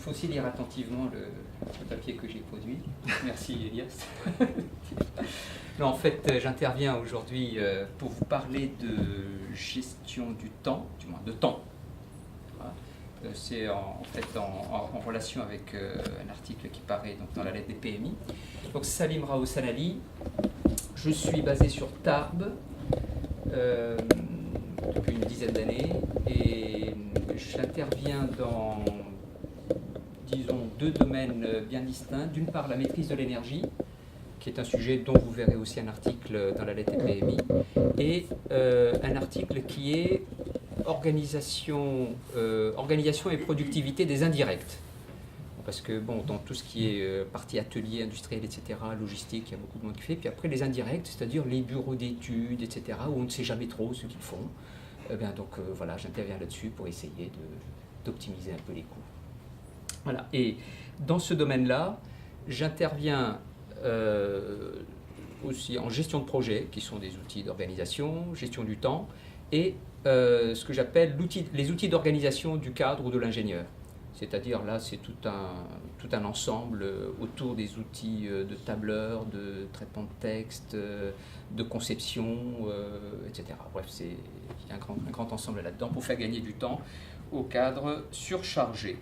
Il faut aussi lire attentivement le papier que j'ai produit. Merci Elias. Non, en fait, j'interviens aujourd'hui pour vous parler de gestion du temps, du moins de temps. Voilà. C'est en fait en relation avec un article qui paraît donc, dans la lettre des PMI. Donc Salim Rao Sanali, je suis basé sur Tarbes depuis une dizaine d'années et j'interviens dans, disons, deux domaines bien distincts. D'une part, la maîtrise de l'énergie, qui est un sujet dont vous verrez aussi un article dans la lettre des PMI, et un article qui est organisation et productivité des indirects. Parce que bon, dans tout ce qui est partie atelier, industriel, etc., logistique, il y a beaucoup de monde qui fait. Puis après, les indirects, c'est-à-dire les bureaux d'études, etc., où on ne sait jamais trop ce qu'ils font. Donc voilà, j'interviens là-dessus pour essayer d'optimiser un peu les coûts. Voilà. Et dans ce domaine-là, j'interviens aussi en gestion de projet, qui sont des outils d'organisation, gestion du temps, et ce que j'appelle les outils d'organisation du cadre ou de l'ingénieur. C'est-à-dire là, c'est tout un ensemble autour des outils de tableur, de traitement de texte, de conception, etc. Bref, il y a un grand ensemble là-dedans pour faire gagner du temps au cadre surchargé.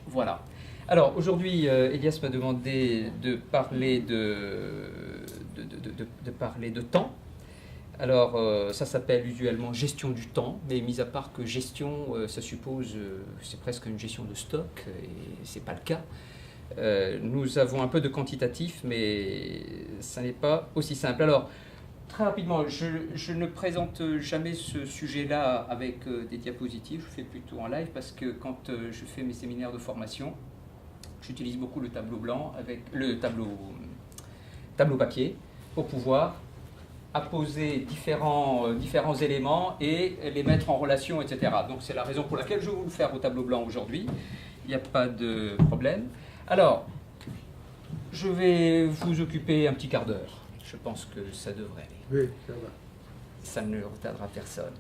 Voilà. Alors aujourd'hui, Elias m'a demandé de parler de temps. Alors, ça s'appelle usuellement gestion du temps, mais mis à part que gestion, ça suppose, c'est presque une gestion de stock, et ce n'est pas le cas. Nous avons un peu de quantitatif, mais ça n'est pas aussi simple. Alors, très rapidement, je ne présente jamais ce sujet-là avec des diapositives, je fais plutôt en live, parce que quand je fais mes séminaires de formation, j'utilise beaucoup le tableau blanc, avec le tableau papier, pour pouvoir apposer différents éléments et les mettre en relation, etc. Donc c'est la raison pour laquelle je vais vous le faire au tableau blanc aujourd'hui. Il n'y a pas de problème. Alors, je vais vous occuper un petit quart d'heure. Je pense que ça devrait aller. Oui, ça va. Ça ne retardera personne.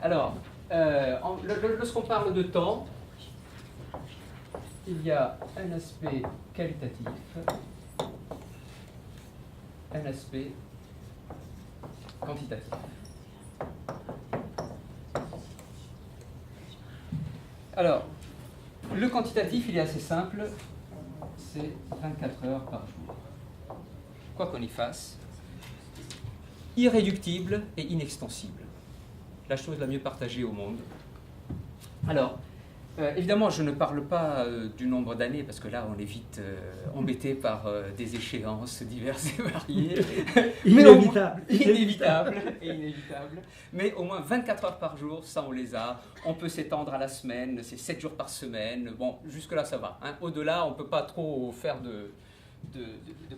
Alors, lorsqu'on parle de temps, il y a un aspect qualitatif, un aspect quantitatif. Alors, le quantitatif, il est assez simple, c'est 24 heures par jour. Quoi qu'on y fasse, irréductible et inextensible. La chose la mieux partagée au monde. Alors, évidemment, je ne parle pas du nombre d'années, parce que là, on est vite embêté par des échéances diverses et variées. Inévitable. Inévitable. Mais au moins 24 heures par jour, ça, on les a. On peut s'étendre à la semaine, c'est 7 jours par semaine. Bon, jusque-là, ça va. Hein. Au-delà, on ne peut pas trop faire de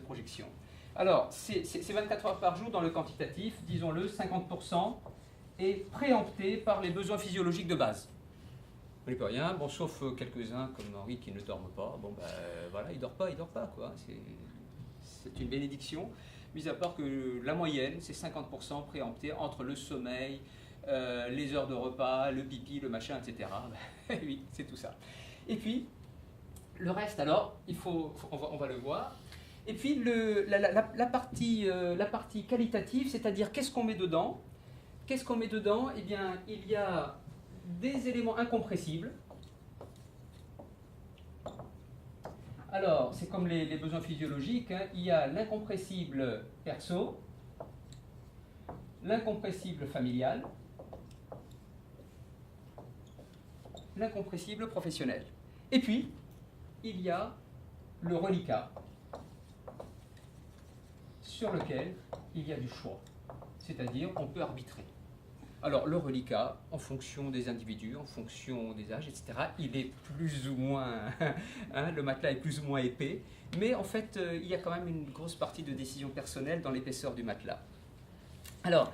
projection. Alors, ces 24 heures par jour, dans le quantitatif, disons-le, 50% est préempté par les besoins physiologiques de base. On n'y peut rien, bon, sauf quelques-uns comme Henri qui ne dorment pas. Bon, ben voilà, il dort pas, quoi. C'est une bénédiction, mis à part que la moyenne, c'est 50% préempté entre le sommeil, les heures de repas, le pipi, le machin, etc. Ben, oui, c'est tout ça. Et puis, le reste, alors, on va le voir. Et puis, la partie qualitative, c'est-à-dire qu'est-ce qu'on met dedans. Qu'est-ce qu'on met dedans? Eh bien, il y a des éléments incompressibles. Alors, c'est comme les besoins physiologiques, hein. Il y a l'incompressible perso, l'incompressible familial, l'incompressible professionnel. Et puis, il y a le reliquat, sur lequel il y a du choix. C'est-à-dire, on peut arbitrer. Alors, le reliquat, en fonction des individus, en fonction des âges, etc., il est plus ou moins... hein, le matelas est plus ou moins épais, mais en fait, il y a quand même une grosse partie de décision personnelle dans l'épaisseur du matelas. Alors,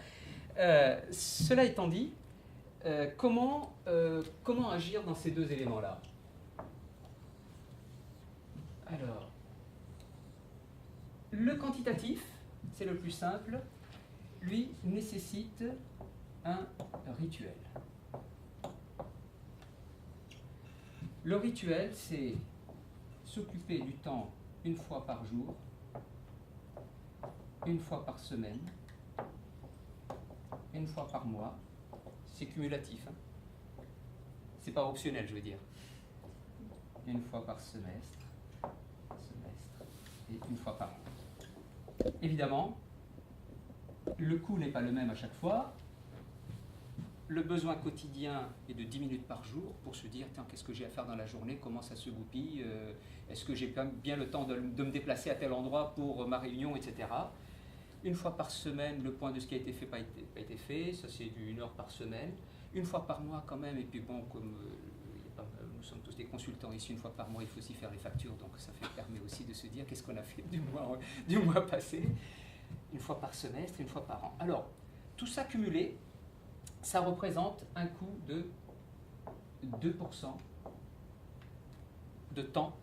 cela étant dit, comment agir dans ces deux éléments-là? Alors, le quantitatif, c'est le plus simple, lui nécessite un rituel. Le rituel, c'est s'occuper du temps une fois par jour, une fois par semaine, une fois par mois. C'est cumulatif, hein. C'est pas optionnel, je veux dire. Une fois par semestre, et une fois par an. Évidemment, le coût n'est pas le même à chaque fois. Le besoin quotidien est de 10 minutes par jour pour se dire, tiens, qu'est-ce que j'ai à faire dans la journée, comment ça se goupille, est-ce que j'ai bien le temps de me déplacer à tel endroit pour ma réunion, etc. Une fois par semaine, le point de ce qui a été fait pas été fait, ça c'est du 1 heure par semaine. Une fois par mois quand même, et puis bon, comme nous sommes tous des consultants ici, une fois par mois, il faut aussi faire les factures, donc ça permet aussi de se dire qu'est-ce qu'on a fait du mois passé. Une fois par semestre, une fois par an. Alors, tout ça cumulé, ça représente un coût de 2% de temps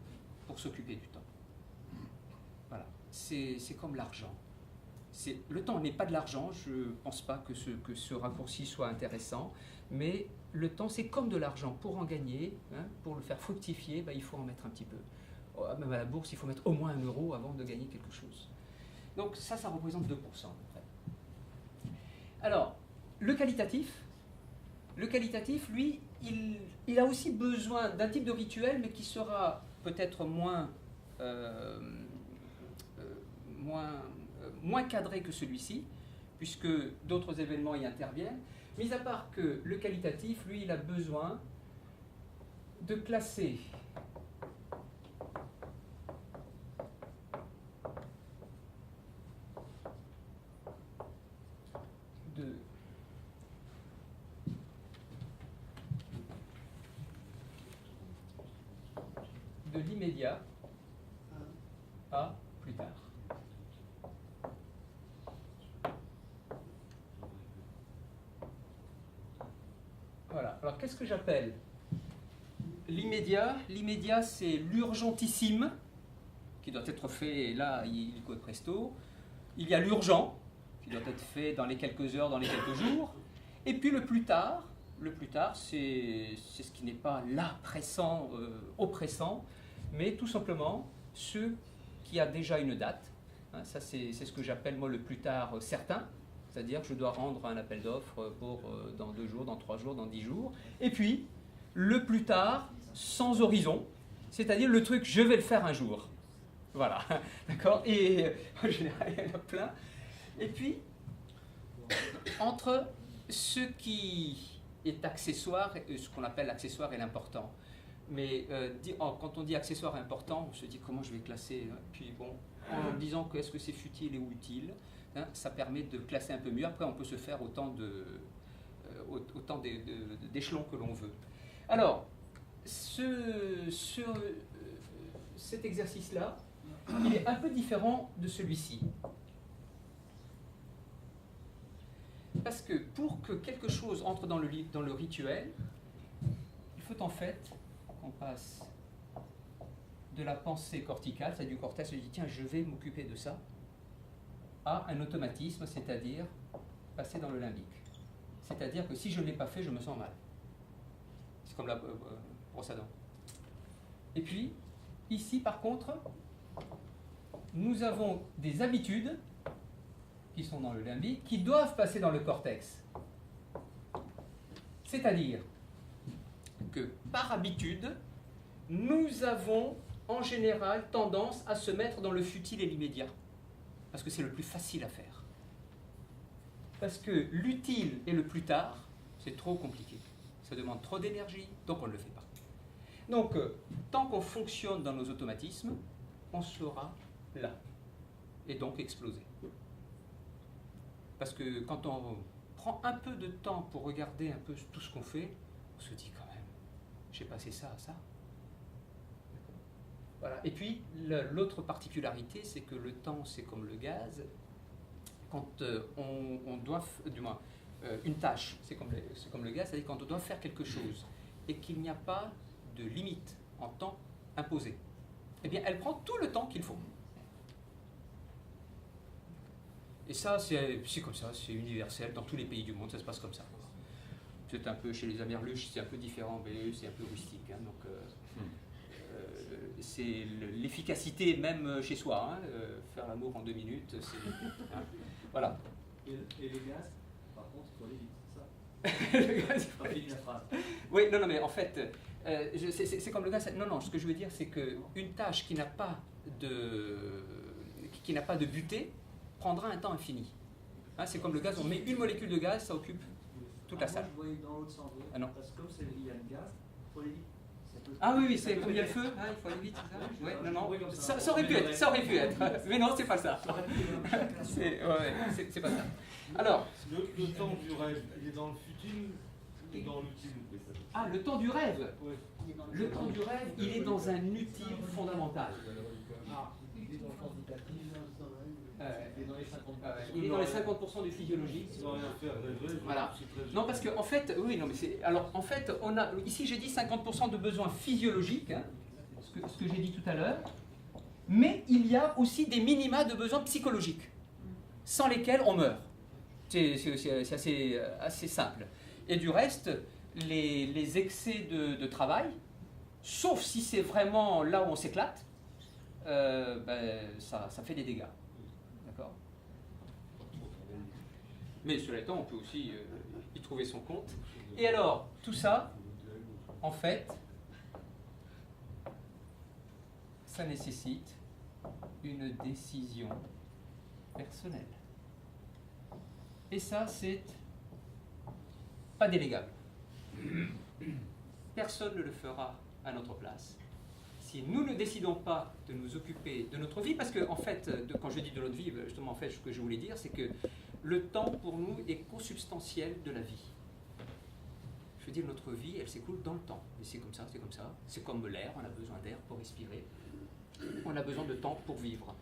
pour s'occuper du temps. Voilà, c'est comme l'argent. Le temps n'est pas de l'argent, je ne pense pas que ce raccourci soit intéressant, mais le temps c'est comme de l'argent. Pour en gagner, hein, pour le faire fructifier, il faut en mettre un petit peu. Même à la bourse, il faut mettre au moins 1 euro avant de gagner quelque chose. Donc ça représente 2% à peu près. Alors, le qualitatif, lui, il a aussi besoin d'un type de rituel, mais qui sera peut-être moins cadré que celui-ci, puisque d'autres événements y interviennent. Mis à part que le qualitatif, lui, il a besoin de classer de l'immédiat à plus tard. Voilà. Alors, qu'est-ce que j'appelle l'immédiat? L'immédiat, c'est l'urgentissime, qui doit être fait, là, il coûte presto. Il y a l'urgent, qui doit être fait dans les quelques heures, dans les quelques jours. Et puis le plus tard, c'est ce qui n'est pas là pressant, oppressant, mais tout simplement ce qui a déjà une date. Hein, ça, c'est ce que j'appelle, moi, le plus tard certain. C'est-à-dire que je dois rendre un appel d'offres pour dans 2 jours, dans 3 jours, dans 10 jours. Et puis, le plus tard, sans horizon, c'est-à-dire le truc, je vais le faire un jour. Voilà, d'accord? Et en général, il y en a plein. Et puis, entre ce qui est accessoire, ce qu'on appelle l'accessoire et l'important. Mais quand on dit accessoire et important, on se dit comment je vais classer. Hein? Puis bon, en disant que est-ce que c'est futile ou utile, hein, ça permet de classer un peu mieux. Après, on peut se faire autant d'échelons que l'on veut. Alors, cet exercice-là, il est un peu différent de celui-ci. Parce que pour que quelque chose entre dans le rituel, il faut en fait qu'on passe de la pensée corticale, c'est-à-dire du cortex, je dis tiens, je vais m'occuper de ça, à un automatisme, c'est-à-dire passer dans le limbique. C'est-à-dire que si je ne l'ai pas fait, je me sens mal. C'est comme la brosse à dents. Et puis, ici par contre, nous avons des habitudes qui sont dans le limbique, qui doivent passer dans le cortex. C'est-à-dire que par habitude, nous avons en général tendance à se mettre dans le futile et l'immédiat. Parce que c'est le plus facile à faire. Parce que l'utile et le plus tard, c'est trop compliqué. Ça demande trop d'énergie, donc on ne le fait pas. Donc, tant qu'on fonctionne dans nos automatismes, on sera là. Et donc exploser. Parce que quand on prend un peu de temps pour regarder un peu tout ce qu'on fait, on se dit quand même, j'ai passé ça à ça. Voilà. Et puis, l'autre particularité, c'est que le temps, c'est comme le gaz. Quand on doit, du moins, une tâche, c'est comme le gaz, c'est-à-dire quand on doit faire quelque chose et qu'il n'y a pas de limite en temps imposé, eh bien, elle prend tout le temps qu'il faut. Et ça, c'est comme ça, c'est universel, dans tous les pays du monde, ça se passe comme ça. C'est un peu, chez les Amerluches, c'est un peu différent, mais c'est un peu rustique. Hein, donc, c'est l'efficacité même chez soi. Hein. Faire l'amour en 2 minutes, c'est... Hein. Voilà. Et les gaz, par contre, il faut aller vite, c'est ça? Le gaz, il faut Pas aller fini la phrase. Oui, non, mais en fait, c'est comme le gaz. Non, ce que je veux dire, c'est qu'une tâche qui n'a pas de butée prendra un temps infini. Hein, c'est comme le gaz, on met une molécule de gaz, ça occupe toute la salle. Moi, je voyais dans l'autre sens. Ah non. Parce que comme il y a le gaz, il faut aller vite. Ah oui, c'est comme il y a le feu, hein, il faut aller vite, c'est ça? Oui, non. Ça aurait pu être. Mais non, c'est pas ça. C'est pas ça. Alors. Le temps du rêve, il est dans le futur ou dans l'utile? Ah, le temps du rêve. Oui. Le temps du rêve, il est dans un utile fondamental. Il est dans les 50% du physiologique. Voilà. Non, parce que en fait, oui, non, mais c'est. Alors, en fait, on a. Ici, j'ai dit 50% de besoins physiologiques, hein, ce que j'ai dit tout à l'heure. Mais il y a aussi des minima de besoins psychologiques, sans lesquels on meurt. C'est assez simple. Et du reste, les excès de travail, sauf si c'est vraiment là où on s'éclate, ça fait des dégâts. D'accord? Mais cela étant, on peut aussi y trouver son compte. Et alors, tout ça, en fait, ça nécessite une décision personnelle. Et ça, c'est pas délégable. Personne ne le fera à notre place. Si nous ne décidons pas de nous occuper de notre vie, parce que en fait, quand je dis de notre vie, justement, en fait, ce que je voulais dire, c'est que le temps pour nous est consubstantiel de la vie. Je veux dire, notre vie, elle s'écoule dans le temps. Et c'est comme ça, c'est comme ça. C'est comme l'air, on a besoin d'air pour respirer. On a besoin de temps pour vivre.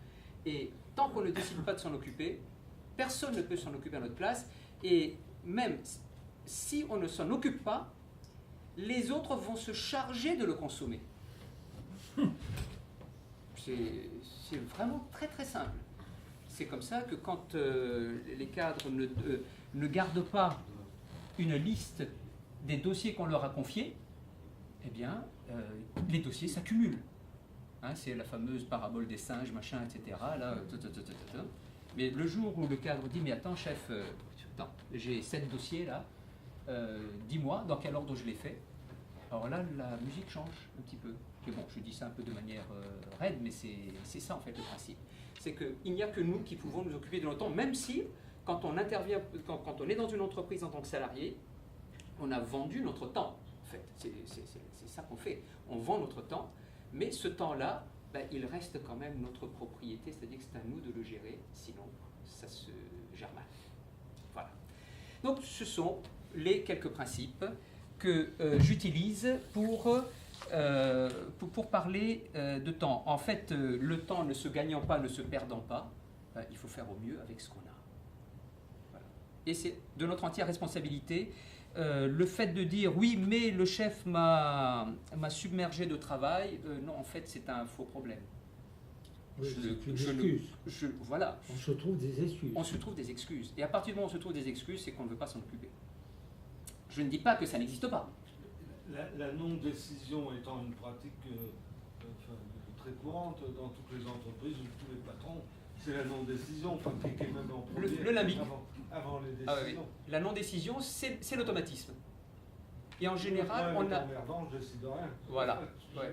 Et tant qu'on ne décide pas de s'en occuper, personne ne peut s'en occuper à notre place. Et même si on ne s'en occupe pas, les autres vont se charger de le consommer. C'est vraiment très très simple. C'est comme ça que quand les cadres ne gardent pas une liste des dossiers qu'on leur a confiés, eh bien, les dossiers s'accumulent. Hein, c'est la fameuse parabole des singes, machin, etc. Là, mais le jour où le cadre dit, mais attends, chef, j'ai 7 dossiers là, dis-moi dans quel ordre je les fais. Alors là, la musique change un petit peu. Et bon, je dis ça un peu de manière raide, mais c'est ça en fait le principe. C'est qu'il n'y a que nous qui pouvons nous occuper de notre temps, même si, quand on intervient, quand on est dans une entreprise en tant que salarié, on a vendu notre temps, en fait. C'est ça qu'on fait. On vend notre temps, mais ce temps-là, il reste quand même notre propriété, c'est-à-dire que c'est à nous de le gérer, sinon ça se gère mal. Voilà. Donc ce sont les quelques principes que j'utilise pour parler de temps. En fait, le temps ne se gagnant pas, ne se perdant pas, il faut faire au mieux avec ce qu'on a. Voilà. Et c'est de notre entière responsabilité. Le fait de dire oui, mais le chef m'a submergé de travail, non, en fait, c'est un faux problème. Oui, c'est une excuse. Voilà. On se trouve des excuses. On se trouve des excuses. Et à partir du moment où on se trouve des excuses, c'est qu'on ne veut pas s'en occuper. Je ne dis pas que ça n'existe pas. La non-décision étant une pratique très courante dans toutes les entreprises ou tous les patrons, c'est la non-décision pratiquée même en premier, le limbique. Avant les décisions. Ah oui. La non-décision, c'est l'automatisme. Et en général, on a... Emmerdant, je décide de rien. Voilà. Ouais.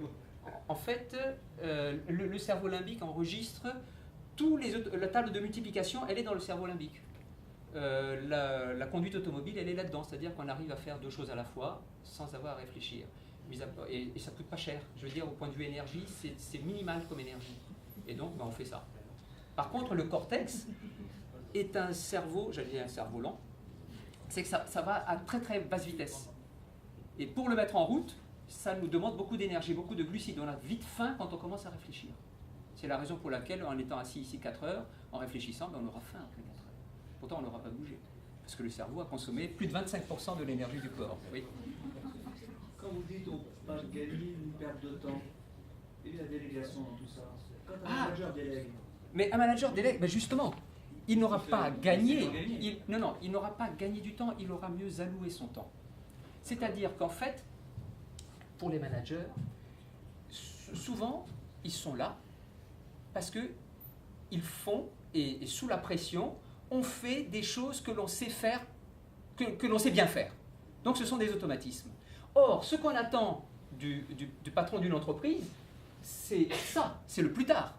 En fait, le cerveau limbique enregistre la table de multiplication, elle est dans le cerveau limbique. La conduite automobile, elle est là-dedans, c'est-à-dire qu'on arrive à faire 2 choses à la fois sans avoir à réfléchir. Et ça ne coûte pas cher. Je veux dire, au point de vue énergie, c'est minimal comme énergie. Et donc, on fait ça. Par contre, le cortex est un cerveau, j'allais dire un cerveau lent, c'est que ça va à très très basse vitesse. Et pour le mettre en route, ça nous demande beaucoup d'énergie, beaucoup de glucides. On a vite faim quand on commence à réfléchir. C'est la raison pour laquelle, en étant assis ici 4 heures, en réfléchissant, on aura faim après 4 heures. Pourtant, on n'aura pas bougé. Parce que le cerveau a consommé plus de 25% de l'énergie du corps. Oui. Quand vous dites on ne peut pas gagner une perte de temps, et la délégation dans tout ça, quand un manager délègue. Mais un manager délègue, justement, il n'aura pas gagné. Il n'aura pas gagné du temps, il aura mieux alloué son temps. C'est-à-dire qu'en fait, pour les managers, souvent, ils sont là parce qu'ils font, et sous la pression, on fait des choses que l'on sait faire, que l'on sait bien faire. Donc ce sont des automatismes. Or, ce qu'on attend du patron d'une entreprise, c'est ça, c'est le plus tard.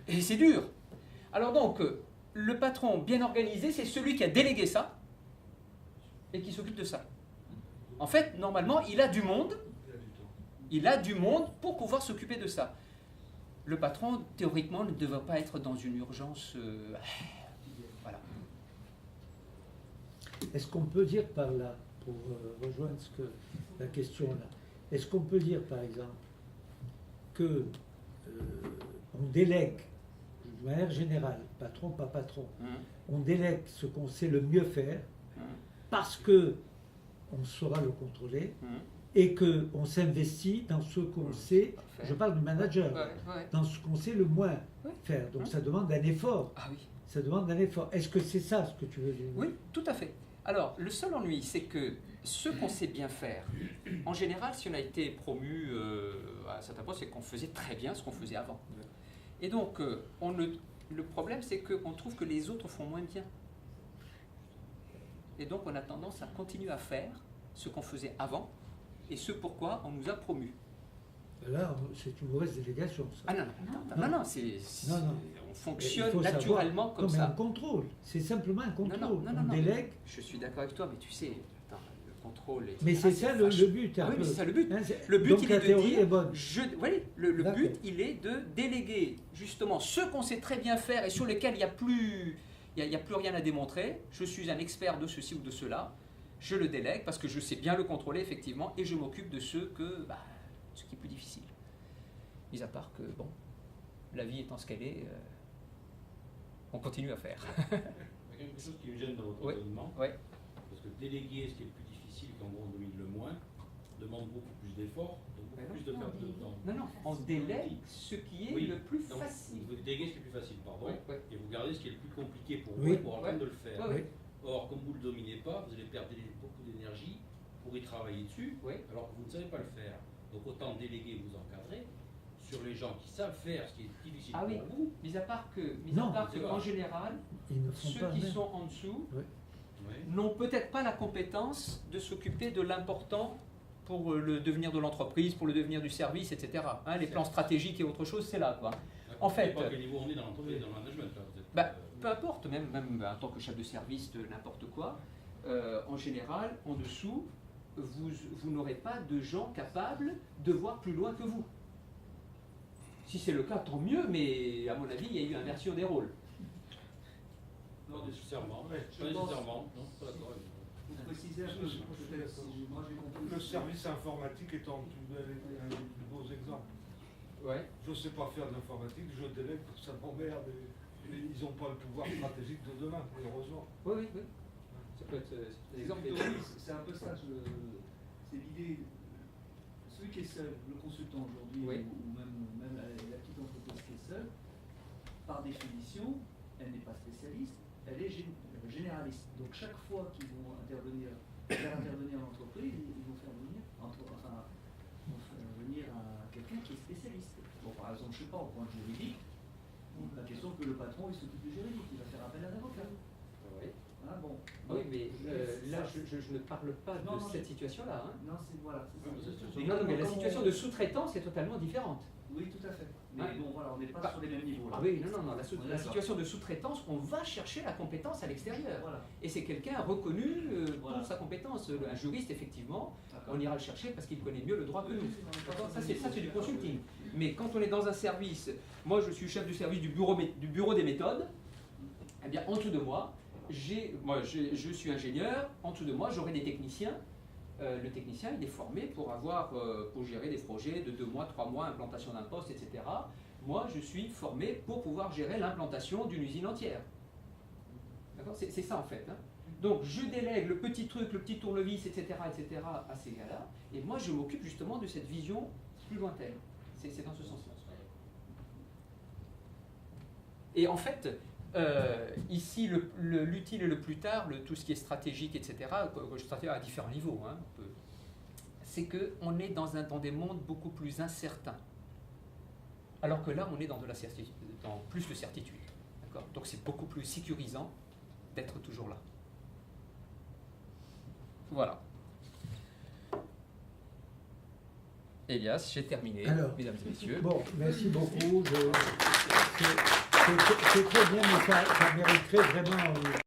Et c'est dur. Alors donc, le patron bien organisé, c'est celui qui a délégué ça et qui s'occupe de ça. En fait, normalement, il a du monde. Il a du monde pour pouvoir s'occuper de ça. Le patron, théoriquement, ne devrait pas être dans une urgence. Voilà. Est-ce qu'on peut dire par là, pour rejoindre la question là, est-ce qu'on peut dire par exemple que on délègue, de manière générale, patron, pas patron, on délègue ce qu'on sait le mieux faire parce que on saura le contrôler et qu'on s'investit dans ce qu'on sait, je parle de manager, dans ce qu'on sait le moins faire. Donc ça demande un effort. Ah oui. Ça demande un effort. Est-ce que c'est ça ce que tu veux dire? Oui, tout à fait. Alors, le seul ennui, c'est que ce qu'on sait bien faire, en général, si on a été promu à un certain point, c'est qu'on faisait très bien ce qu'on faisait avant. Et donc, le problème, c'est qu'on trouve que les autres font moins bien. Et donc, on a tendance à continuer à faire ce qu'on faisait avant et ce pourquoi on nous a promus. Là, c'est une mauvaise délégation. Ça. Ah non, on fonctionne naturellement comme non, mais ça. un contrôle, c'est simplement un contrôle. Non, on délègue. Je suis d'accord avec toi, mais tu sais, le contrôle est... Mais c'est ça le but. Ah oui, mais c'est ça le but. Hein, le but, donc il la est de théorie dire... est bonne. Oui, le but, il est de déléguer justement ce qu'on sait très bien faire et sur lesquels il n'y a plus rien à démontrer. Je suis un expert de ceci ou de cela. Je le délègue parce que je sais bien le contrôler, effectivement, et je m'occupe de ce qui est plus difficile. Mis à part que, bon, la vie étant ce qu'elle est, on continue à faire. Il y a quelque chose qui me gêne dans votre raisonnement. Oui. Parce que déléguer ce qui est le plus difficile, quand on domine le moins, demande beaucoup plus d'efforts, beaucoup plus de perte de temps. Non, on délègue ce qui est le plus facile. Vous déléguez ce qui est le plus facile, pardon, et vous gardez ce qui est le plus compliqué pour Oui. vous, pour apprendre de le faire. Oui. Or, comme vous ne le dominez pas, vous allez perdre beaucoup d'énergie pour y travailler dessus, alors que vous ne savez pas le faire. Donc autant déléguer, vous encadrer sur les gens qui savent faire ce qui est difficile pour vous. Mis à part que en général, ceux qui sont en dessous n'ont peut-être pas la compétence de s'occuper de l'important pour le devenir de l'entreprise, pour le devenir du service, etc. Les plans stratégiques et autre chose, c'est là, quoi. En fait, pas à quel niveau on est dans l'entreprise, dans le management, là, vous êtes, peu importe, même en tant que chef de service de n'importe quoi, en général, en dessous, vous n'aurez pas de gens capables de voir plus loin que vous. Si c'est le cas, tant mieux, mais à mon avis, il y a eu inversion des rôles. Pas nécessairement. Ouais, Pas nécessairement. Non, pas d'accord. Vous précisez un peu, peut-être, si moi j'ai compris. Le service informatique est un des beaux exemples. Ouais. Je ne sais pas faire de l'informatique, je délègue, ça m'emmerde. Ils n'ont pas le pouvoir stratégique de demain, malheureusement. Oui. Ça peut être un exemple. C'est un peu ça, c'est l'idée. Celui qui est seul, le consultant aujourd'hui, ou même la petite entreprise qui est seule, par définition, elle n'est pas spécialiste, elle est généraliste. Donc chaque fois qu'ils vont faire intervenir l'entreprise, ils vont faire venir, venir à quelqu'un qui est spécialiste. Bon, par exemple, je ne sais pas, au point juridique, la question que le patron il s'occupe du juridique, il va faire appel à un avocat. Oui, mais là, je ne parle pas de cette situation-là. Non, c'est voilà. Mais la situation de sous-traitance est totalement différente. Oui, tout à fait. Mais bon, voilà, on n'est pas sur les mêmes niveaux. Ah oui, non. La situation de sous-traitance, on va chercher la compétence à l'extérieur. Voilà. Et c'est quelqu'un reconnu pour sa compétence. Un juriste, effectivement, on ira le chercher parce qu'il connaît mieux le droit que nous. Ça, c'est du consulting. Mais quand on est dans un service, moi je suis chef du service du bureau des méthodes, eh bien en dessous de moi, je suis ingénieur, en dessous de moi j'aurai des techniciens. Le technicien il est formé pour gérer des projets de 2 mois, 3 mois, implantation d'un poste, etc. Moi je suis formé pour pouvoir gérer l'implantation d'une usine entière. D'accord ? C'est ça en fait. Donc je délègue le petit truc, le petit tournevis, etc. à ces gars-là, et moi je m'occupe justement de cette vision plus lointaine. C'est dans ce sens-là. Et en fait, ici, l'utile et le plus tard, tout ce qui est stratégique, etc., stratégique à différents niveaux, c'est qu'on est dans des mondes beaucoup plus incertains. Alors que là, on est dans de la certitude, dans plus de certitude. D'accord ? Donc c'est beaucoup plus sécurisant d'être toujours là. Voilà. Elias, j'ai terminé, Alors, mesdames et messieurs. Bon, merci beaucoup. C'est très bien, mais ça mériterait vraiment